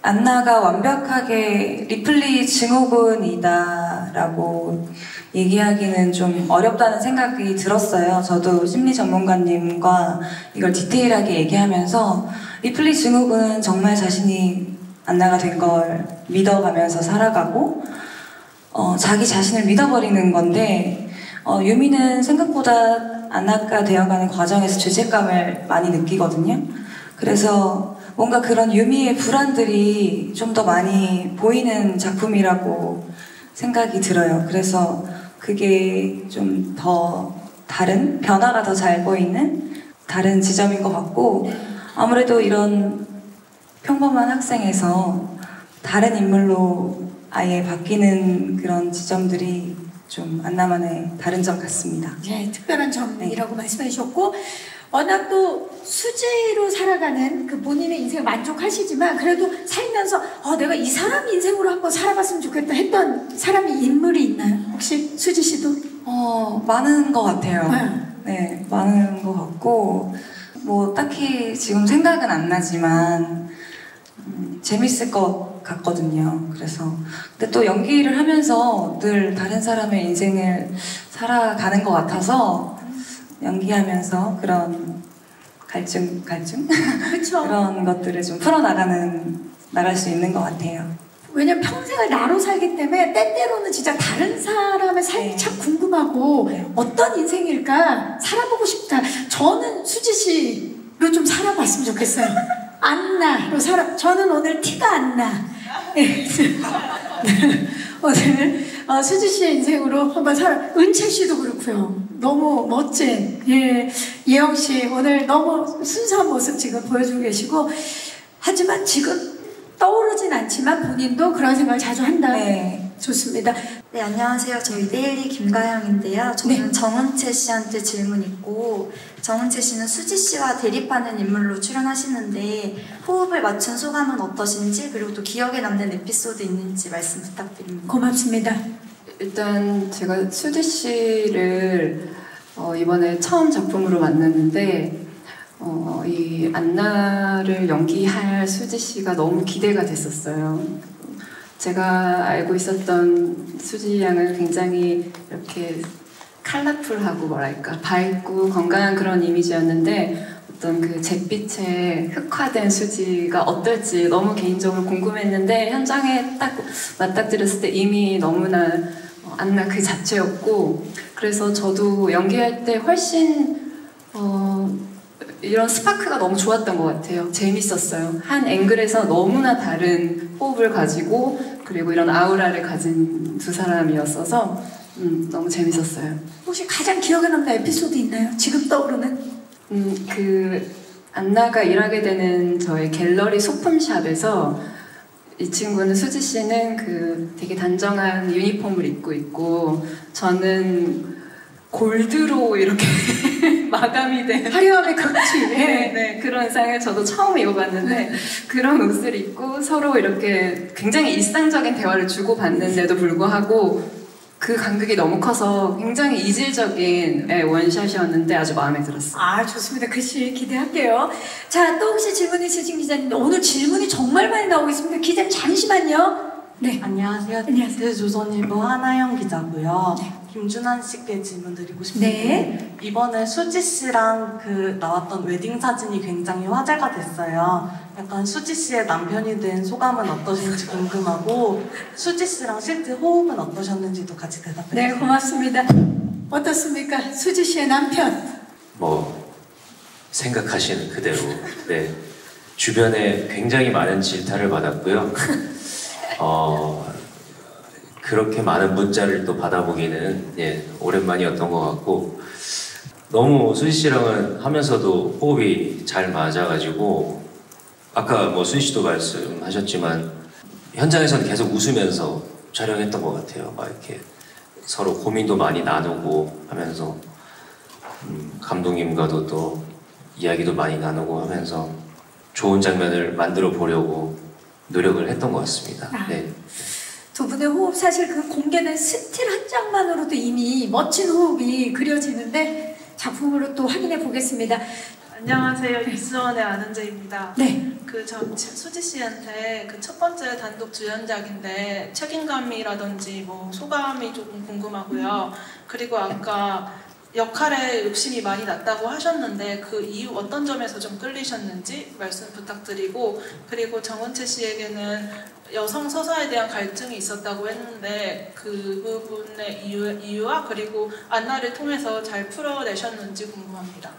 안나가 완벽하게 리플리 증후군이다라고 얘기하기는 좀 어렵다는 생각이 들었어요. 저도 심리 전문가님과 이걸 디테일하게 얘기하면서 리플리 증후군은 정말 자신이 안나가 된 걸 믿어가면서 살아가고 자기 자신을 믿어버리는 건데, 유미는 생각보다 안나가 되어가는 과정에서 죄책감을 많이 느끼거든요. 그래서 뭔가 그런 유미의 불안들이 좀 더 많이 보이는 작품이라고 생각이 들어요. 그래서 그게 좀 더 다른, 변화가 더 잘 보이는 다른 지점인 것 같고, 아무래도 이런 평범한 학생에서 다른 인물로 아예 바뀌는 그런 지점들이 좀 안나만의 다른 점 같습니다. 네, 특별한 점이라고 말씀해 주셨고, 워낙 또 수지로 살아가는 그 본인의 인생을 만족하시지만, 그래도 살면서 내가 이 사람 인생으로 한번 살아봤으면 좋겠다 했던 사람이 인물이 있나요? 혹시 수지 씨도? 많은 것 같아요. 네, 많은 것 같고, 뭐 딱히 지금 생각은 안 나지만 재밌을 것 같거든요. 그래서 근데 또 연기를 하면서 늘 다른 사람의 인생을 살아가는 것 같아서 연기하면서 그런 갈증? 그쵸. 그런 것들을 좀 풀어나가는 나갈 수 있는 것 같아요. 왜냐면 평생을 나로 살기 때문에 때때로는 진짜 다른 사람의 삶이 참 궁금하고 어떤 인생일까 살아보고 싶다. 저는 수지 씨로 좀 살아봤으면 좋겠어요. 안나로 저는 오늘 티가 안 나. 오늘 수지 씨의 인생으로 한번 은채 씨도 그렇고요. 너무 멋진 예영 씨 오늘 너무 순수한 모습 지금 보여주고 계시고 하지만 지금 떠오르진 않지만 본인도 그런 생각을 자주 한다. 네. 좋습니다. 네, 안녕하세요. 저희 데일리 김가영인데요. 저는 정은채 씨한테 질문 있고, 정은채 씨는 수지 씨와 대립하는 인물로 출연하시는데 호흡을 맞춘 소감은 어떠신지, 그리고 또 기억에 남는 에피소드 있는지 말씀 부탁드립니다. 고맙습니다. 일단 제가 수지 씨를 이번에 처음 작품으로 만났는데 이 안나를 연기할 수지 씨가 너무 기대가 됐었어요. 제가 알고 있었던 수지 양은 굉장히 이렇게 컬러풀하고 뭐랄까 밝고 건강한 그런 이미지였는데 어떤 그 잿빛에 흑화된 수지가 어떨지 너무 개인적으로 궁금했는데 현장에 딱 맞닥뜨렸을 때 이미 너무나 안나 그 자체였고 그래서 저도 연기할 때 훨씬 이런 스파크가 너무 좋았던 것 같아요. 재밌었어요. 한 앵글에서 너무나 다른 호흡을 가지고 그리고 이런 아우라를 가진 두 사람이었어서 너무 재밌었어요. 혹시 가장 기억에 남는 에피소드 있나요? 지금 떠오르는? 그 안나가 일하게 되는 저의 갤러리 소품샵에서 이 친구는 수지 씨는 그 되게 단정한 유니폼을 입고 있고 저는 골드로 이렇게 마감이 된 화려함의 극치. 네, 그런 의상을 저도 처음 입어봤는데 그런 옷을 입고 서로 이렇게 굉장히 일상적인 대화를 주고받는데도 불구하고 그 간극이 너무 커서 굉장히 이질적인 원샷이었는데 아주 마음에 들었어요. 아, 좋습니다. 글씨 기대할게요. 자, 또 혹시 질문 있으신 기자님, 오늘 질문이 정말 많이 나오고 있습니다. 기자님 잠시만요. 네. 안녕하세요. 안녕하세요. 조선일보 하나영 기자고요. 네. 김준환 씨께 질문 드리고 싶은데 네. 이번에 수지 씨랑 그 나왔던 웨딩 사진이 굉장히 화제가 됐어요. 약간 수지 씨의 남편이 된 소감은 어떠신지 궁금하고 수지 씨랑 실제 호흡은 어떠셨는지도 같이 대답해 주세요. 네, 고맙습니다. 어떻습니까? 수지 씨의 남편. 뭐 생각하시는 그대로 네 주변에 굉장히 많은 질타를 받았고요. 그렇게 많은 문자를 또 받아보기는 오랜만이었던 것 같고 너무 수지 씨랑은 하면서도 호흡이 잘 맞아가지고 아까 뭐 수지 씨도 말씀하셨지만 현장에서는 계속 웃으면서 촬영했던 것 같아요. 막 이렇게 서로 고민도 많이 나누고 하면서 감독님과도 또 이야기도 많이 나누고 하면서 좋은 장면을 만들어 보려고 노력을 했던 것 같습니다. 네. 두 분의 호흡 사실 그 공개된 스틸 한 장만으로도 이미 멋진 호흡이 그려지는데 작품으로 또 확인해 보겠습니다. 안녕하세요. 이수원의 안은재입니다. 네. 수지 씨한테 그 첫 번째 단독 주연작인데 책임감이라든지 뭐 소감이 조금 궁금하고요. 그리고 아까 역할에 욕심이 많이 났다고 하셨는데 그 이유 어떤 점에서 좀 끌리셨는지 말씀 부탁드리고 그리고 정은채 씨에게는 여성 서사에 대한 갈증이 있었다고 했는데 그 부분의 이유와 그리고 안나를 통해서 잘 풀어내셨는지 궁금합니다.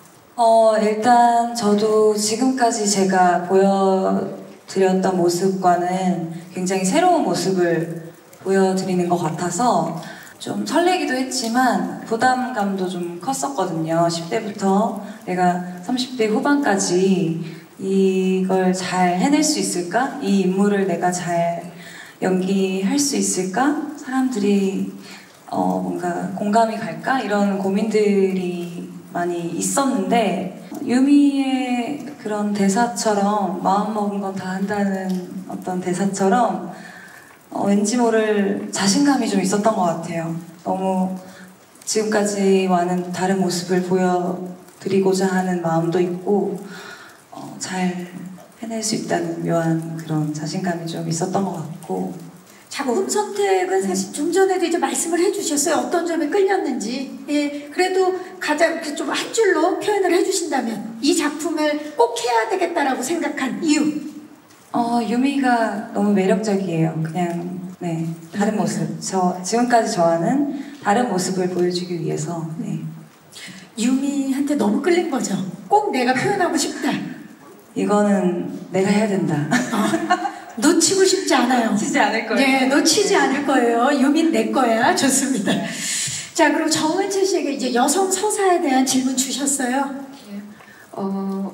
일단 저도 지금까지 제가 보여드렸던 모습과는 굉장히 새로운 모습을 보여드리는 것 같아서 좀 설레기도 했지만 부담감도 좀 컸었거든요. 10대부터 내가 30대 후반까지 이걸 잘 해낼 수 있을까? 이 인물을 내가 잘 연기할 수 있을까? 사람들이 뭔가 공감이 갈까? 이런 고민들이 많이 있었는데 유미의 그런 대사처럼 마음먹은 건 다 한다는 어떤 대사처럼 왠지 모를 자신감이 좀 있었던 것 같아요. 너무 지금까지와는 다른 모습을 보여드리고자 하는 마음도 있고 잘 해낼 수 있다는 묘한 그런 자신감이 좀 있었던 것 같고 작품 선택은 사실 좀 전에도 이제 말씀을 해주셨어요. 어떤 점에 끌렸는지. 예, 그래도 가장 좀 한 줄로 표현을 해주신다면 이 작품을 꼭 해야 되겠다라고 생각한 이유. 유미가 너무 매력적이에요. 그냥 네 다른 모습. 지금까지 저와는 다른 모습을 보여주기 위해서. 네. 유미한테 너무 끌린 거죠. 꼭 내가 표현하고 싶다. 이거는 내가 해야 된다. 놓치고 싶지 않아요. 놓치지 않을 거예요. 네, 놓치지 않을 거예요. 유민 내 거야. 좋습니다. 자, 그리고 정은채 씨에게 이제 여성 서사에 대한 질문 주셨어요.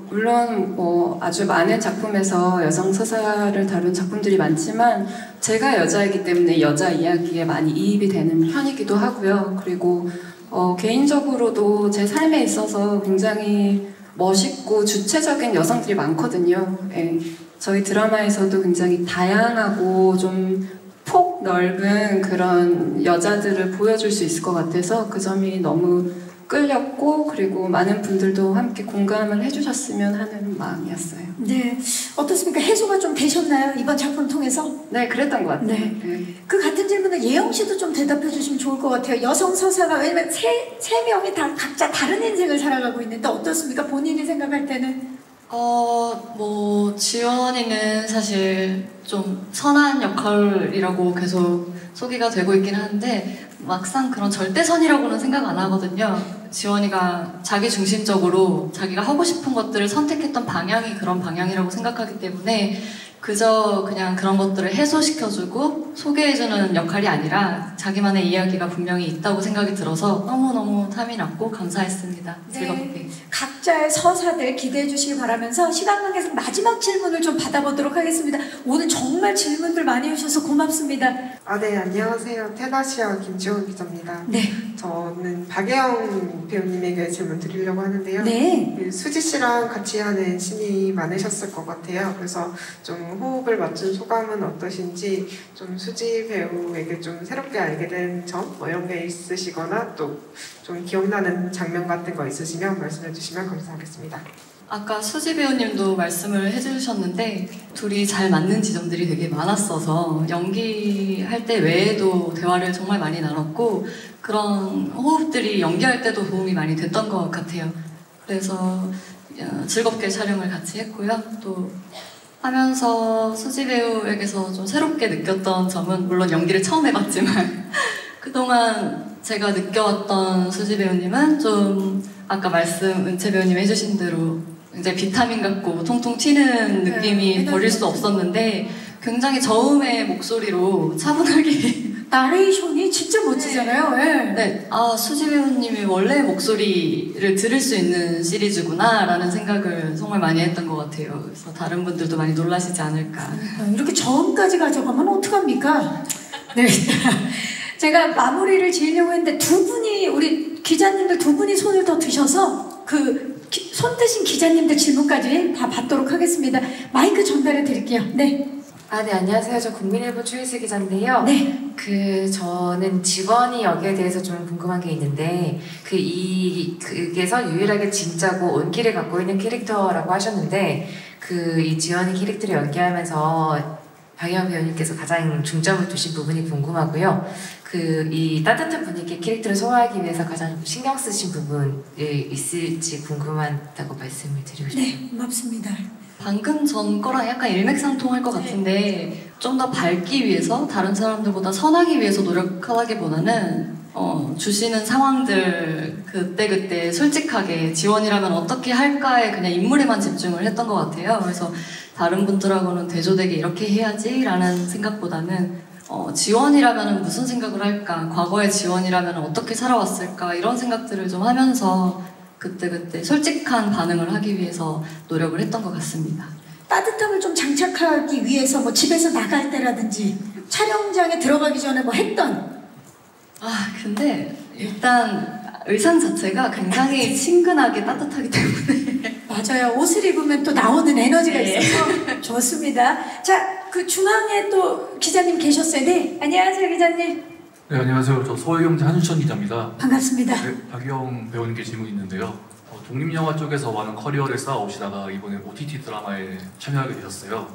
물론 뭐 아주 많은 작품에서 여성 서사를 다룬 작품들이 많지만 제가 여자이기 때문에 여자 이야기에 많이 이입이 되는 편이기도 하고요. 그리고 개인적으로도 제 삶에 있어서 굉장히 멋있고 주체적인 여성들이 많거든요. 예. 저희 드라마에서도 굉장히 다양하고 좀 폭 넓은 그런 여자들을 보여줄 수 있을 것 같아서 그 점이 너무 끌렸고 그리고 많은 분들도 함께 공감을 해주셨으면 하는 마음이었어요. 네, 어떻습니까? 해소가 좀 되셨나요? 이번 작품 통해서? 네, 그랬던 것 같아요. 네. 네. 그 같은 질문을 예영 씨도 좀 대답해 주시면 좋을 것 같아요. 여성 서사가 왜냐면 세 명이 다 각자 다른 인생을 살아가고 있는데 어떻습니까? 본인이 생각할 때는? 지원이는 사실 좀 선한 역할이라고 계속 소개가 되고 있긴 한데 막상 그런 절대선이라고는 생각 안 하거든요. 지원이가 자기 중심적으로 자기가 하고 싶은 것들을 선택했던 방향이 그런 방향이라고 생각하기 때문에 그저 그냥 그런 것들을 해소시켜주고 소개해주는 역할이 아니라 자기만의 이야기가 분명히 있다고 생각이 들어서 너무너무 탐이 났고 감사했습니다. 즐겁게. 네, 각자의 서사들 기대해 주시기 바라면서 시간 관계상 마지막 질문을 좀 받아보도록 하겠습니다. 오늘 정말 질문들 많이 해주셔서 고맙습니다. 네, 안녕하세요. 테나시아 김지원 기자입니다. 네. 저는 박예영 배우님에게 질문 드리려고 하는데요. 네. 수지 씨랑 같이 하는 신이 많으셨을 것 같아요. 그래서 좀 호흡을 맞춘 소감은 어떠신지, 좀 수지 배우에게 좀 새롭게 알게 된 점, 뭐 이런 게 있으시거나 또 좀 기억나는 장면 같은 거 있으시면 말씀해 주시면 감사하겠습니다. 아까 수지 배우님도 말씀을 해주셨는데 둘이 잘 맞는 지점들이 되게 많았어서 연기할 때 외에도 대화를 정말 많이 나눴고 그런 호흡들이 연기할 때도 도움이 많이 됐던 것 같아요. 그래서 즐겁게 촬영을 같이 했고요. 또 하면서 수지 배우에게서 좀 새롭게 느꼈던 점은 물론 연기를 처음 해봤지만 그동안 제가 느껴왔던 수지 배우님은 좀 아까 은채 배우님 해주신 대로 굉장히 비타민 같고 통통 튀는 느낌이 버릴 수 없었는데 굉장히 저음의 목소리로 차분하게 나레이션이 진짜 멋지잖아요. 네. 네. 수지 배우님이 원래 목소리를 들을 수 있는 시리즈구나 라는 생각을 정말 많이 했던 것 같아요. 그래서 다른 분들도 많이 놀라시지 않을까. 이렇게 저음까지 가져가면 어떡합니까? 네. 제가 마무리를 지으려고 했는데 두 분이 우리 기자님들 두 분이 손을 더 드셔서 손 드신 기자님들 질문까지 다 받도록 하겠습니다. 마이크 전달해 드릴게요. 네. 네, 안녕하세요. 저 국민일보 추희수 기자인데요. 네. 저는 지원이 역에 대해서 좀 궁금한 게 있는데, 그게서 유일하게 진짜고 온기를 갖고 있는 캐릭터라고 하셨는데, 이 지원이 캐릭터를 연기하면서 박예영 배우님께서 가장 중점을 두신 부분이 궁금하고요. 이 따뜻한 분위기의 캐릭터를 소화하기 위해서 가장 신경 쓰신 부분이 있을지 궁금하다고 말씀을 드리고 싶어요. 네, 고맙습니다. 방금 전 거랑 약간 일맥상통할 것 같은데 좀 더 밝기 위해서 다른 사람들보다 선하기 위해서 노력하기보다는 주시는 상황들 그때그때 솔직하게 지원이라면 어떻게 할까에 그냥 인물에만 집중을 했던 것 같아요. 그래서 다른 분들하고는 대조되게 이렇게 해야지 라는 생각보다는 지원이라면 무슨 생각을 할까, 과거의 지원이라면 어떻게 살아왔을까 이런 생각들을 좀 하면서 그때그때 솔직한 반응을 하기 위해서 노력을 했던 것 같습니다. 따뜻함을 좀 장착하기 위해서 뭐 집에서 나갈 때라든지 촬영장에 들어가기 전에 뭐 했던 근데 일단 의상 자체가 굉장히 친근하게 따뜻하기 때문에 맞아요. 옷을 입으면 또 나오는 에너지가 있어서 좋습니다. 자, 그 중앙에 또 기자님 계셨어요. 네, 안녕하세요 기자님. 네, 안녕하세요. 저 서울경제 한수천 기자입니다. 반갑습니다. 네, 박예영 배우님께 질문이 있는데요. 독립영화 쪽에서 많은 커리어를 쌓아오시다가 이번에 OTT 드라마에 참여하게 되셨어요.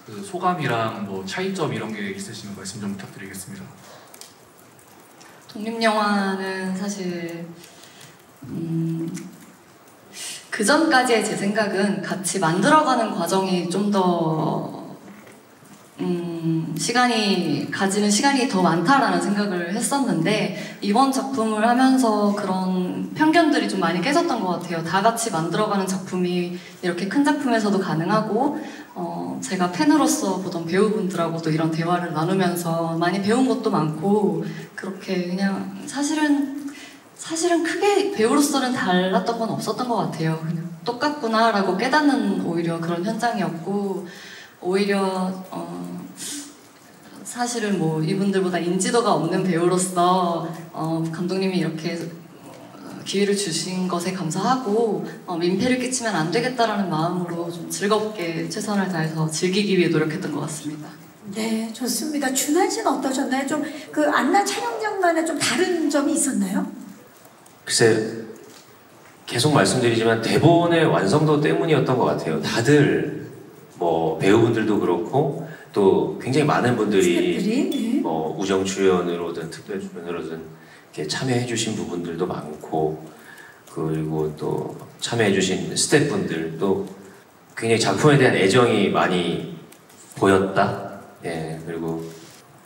그 소감이랑 뭐 차이점 이런 게 있으시면 말씀 좀 부탁드리겠습니다. 독립영화는 사실 그 전까지의 제 생각은 같이 만들어가는 과정이 좀 더 가지는 시간이 더 많다라는 생각을 했었는데 이번 작품을 하면서 그런 편견들이 좀 많이 깨졌던 것 같아요. 다 같이 만들어가는 작품이 이렇게 큰 작품에서도 가능하고 제가 팬으로서 보던 배우분들하고도 이런 대화를 나누면서 많이 배운 것도 많고 그렇게 그냥 사실은 크게 배우로서는 달랐던 건 없었던 것 같아요. 그냥 똑같구나라고 깨닫는 오히려 그런 현장이었고 오히려 사실은 뭐 이분들보다 인지도가 없는 배우로서 감독님이 이렇게 기회를 주신 것에 감사하고 민폐를 끼치면 안 되겠다라는 마음으로 좀 즐겁게 최선을 다해서 즐기기 위해 노력했던 것 같습니다. 네, 좋습니다. 준환 씨는 어떠셨나요? 좀 그 안나 촬영장만의 좀 다른 점이 있었나요? 글쎄 계속 말씀드리지만 대본의 완성도 때문이었던 것 같아요. 다들 뭐 배우분들도 그렇고 또 굉장히 많은 분들이 뭐 우정 출연으로든 특별 출연으로든 이렇게 참여해주신 부분들도 많고 그리고 또 참여해주신 스태프분들도 굉장히 작품에 대한 애정이 많이 보였다. 예, 그리고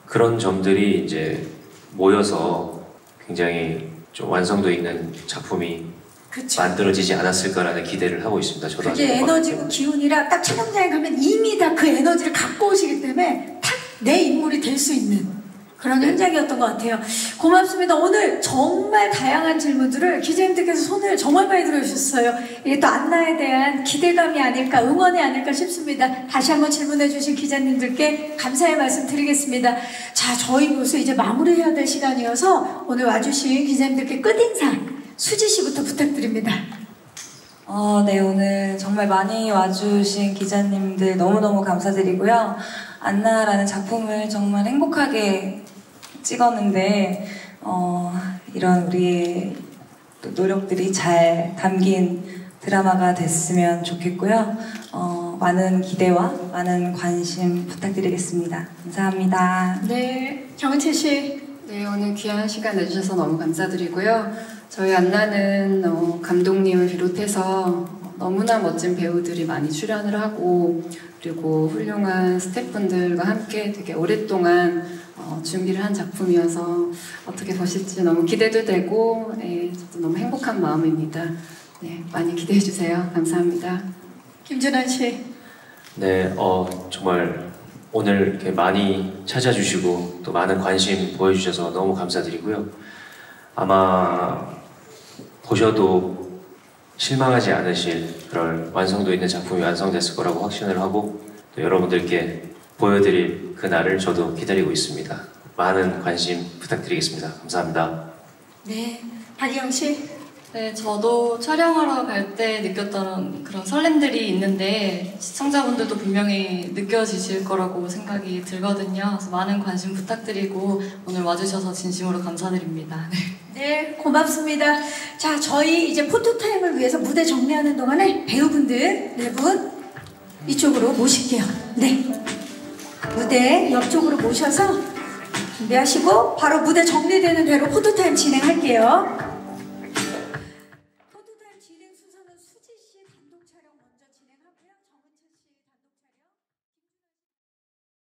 그런 점들이 이제 모여서 굉장히 좀 완성도 있는 작품이 그쵸. 만들어지지 않았을까라는 기대를 하고 있습니다. 저도 그게 에너지고 기운이라 딱 촬영장에 가면 이미 다 그 에너지를 갖고 오시기 때문에 탁 내 인물이 될 수 있는 그런 현장이었던 것 같아요. 고맙습니다. 오늘 정말 다양한 질문들을 기자님들께서 손을 정말 많이 들어주셨어요. 이게 또 안나에 대한 기대감이 아닐까, 응원이 아닐까 싶습니다. 다시 한번 질문해 주신 기자님들께 감사의 말씀 드리겠습니다. 자, 저희 벌써 이제 마무리해야 될 시간이어서 오늘 와주신 기자님들께 끝인상 수지 씨부터 부탁드립니다. 네, 오늘 정말 많이 와주신 기자님들 너무너무 감사드리고요. 안나라는 작품을 정말 행복하게 찍었는데 이런 우리의 노력들이 잘 담긴 드라마가 됐으면 좋겠고요. 많은 기대와 많은 관심 부탁드리겠습니다. 감사합니다. 네, 정은채 씨. 네, 오늘 귀한 시간 내주셔서 너무 감사드리고요. 저희 안나는 감독님을 비롯해서 너무나 멋진 배우들이 많이 출연을 하고 그리고 훌륭한 스태프분들과 함께 되게 오랫동안 준비를 한 작품이어서 어떻게 보실지 너무 기대도 되고 저도 너무 행복한 마음입니다. 네, 많이 기대해 주세요. 감사합니다. 김준환 씨. 네, 정말 오늘 이렇게 많이 찾아주시고 또 많은 관심 보여주셔서 너무 감사드리고요. 아마 보셔도 실망하지 않으실 그런 완성도 있는 작품이 완성됐을 거라고 확신을 하고 또 여러분들께 보여드릴 그날을 저도 기다리고 있습니다. 많은 관심 부탁드리겠습니다. 감사합니다. 네, 박희영 씨. 네, 저도 촬영하러 갈 때 느꼈던 그런 설렘들이 있는데 시청자분들도 분명히 느껴지실 거라고 생각이 들거든요. 그래서 많은 관심 부탁드리고 오늘 와주셔서 진심으로 감사드립니다. 네, 고맙습니다. 자, 저희 이제 포토타임을 위해서 무대 정리하는 동안에 배우분들 4분 이쪽으로 모실게요. 네, 무대 옆쪽으로 모셔서 준비하시고 바로 무대 정리되는 대로 포토타임 진행할게요.